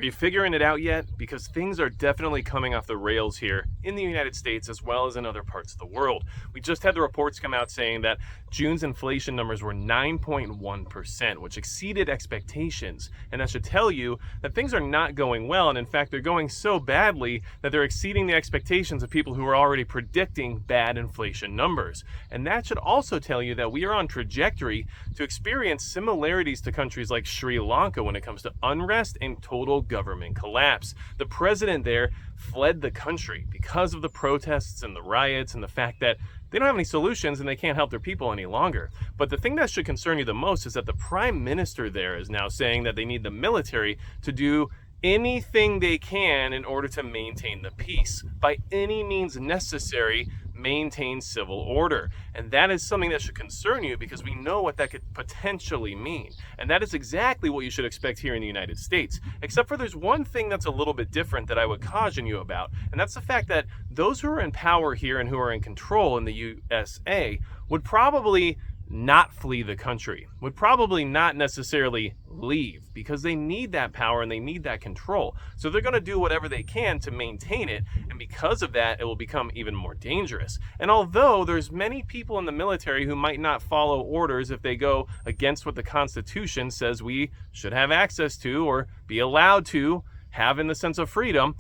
Are you figuring it out yet? Because things are definitely coming off the rails here in the United States as well as in other parts of the world. We just had the reports come out saying that June's inflation numbers were 9.1%, which exceeded expectations. And that should tell you that things are not going well. And in fact, they're going so badly that they're exceeding the expectations of people who are already predicting bad inflation numbers. And that should also tell you that we are on trajectory to experience similarities to countries like Sri Lanka when it comes to unrest and total government collapse. The president there fled the country because of the protests and the riots and the fact that they don't have any solutions and they can't help their people any longer. But the thing that should concern you the most is that the prime minister there is now saying that they need the military to do anything they can in order to maintain the peace. By any means necessary, maintain civil order. And that is something that should concern you because we know what that could potentially mean. And that is exactly what you should expect here in the United States. Except for there's one thing that's a little bit different that I would caution you about. And that's the fact that those who are in power here and who are in control in the USA would probably not flee the country, would probably not necessarily leave because they need that power and they need that control. So they're going to do whatever they can to maintain it. And because of that, it will become even more dangerous. And although there's many people in the military who might not follow orders if they go against what the Constitution says we should have access to or be allowed to have in the sense of freedom,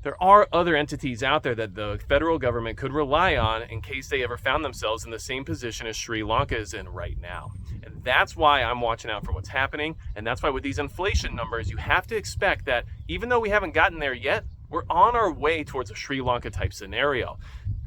there are other entities out there that the federal government could rely on in case they ever found themselves in the same position as Sri Lanka is in right now. And that's why I'm watching out for what's happening. And that's why with these inflation numbers, you have to expect that even though we haven't gotten there yet, we're on our way towards a Sri Lanka type scenario.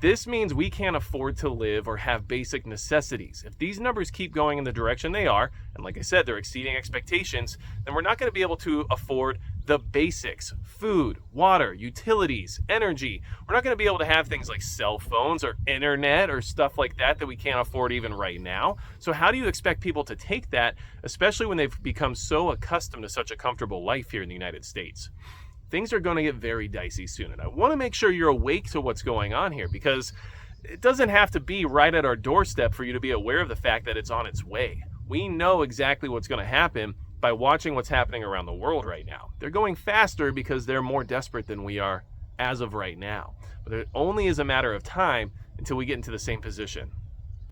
This means we can't afford to live or have basic necessities. If these numbers keep going in the direction they are, and like I said, they're exceeding expectations, then we're not going to be able to afford the basics: food, water, utilities, energy. We're not going to be able to have things like cell phones or internet or stuff like that that we can't afford even right now. So how do you expect people to take that, especially when they've become so accustomed to such a comfortable life here in the United States? Things are going to get very dicey soon. And I want to make sure you're awake to what's going on here because it doesn't have to be right at our doorstep for you to be aware of the fact that it's on its way. We know exactly what's going to happen by watching what's happening around the world right now. They're going faster because they're more desperate than we are as of right now. But it only is a matter of time until we get into the same position.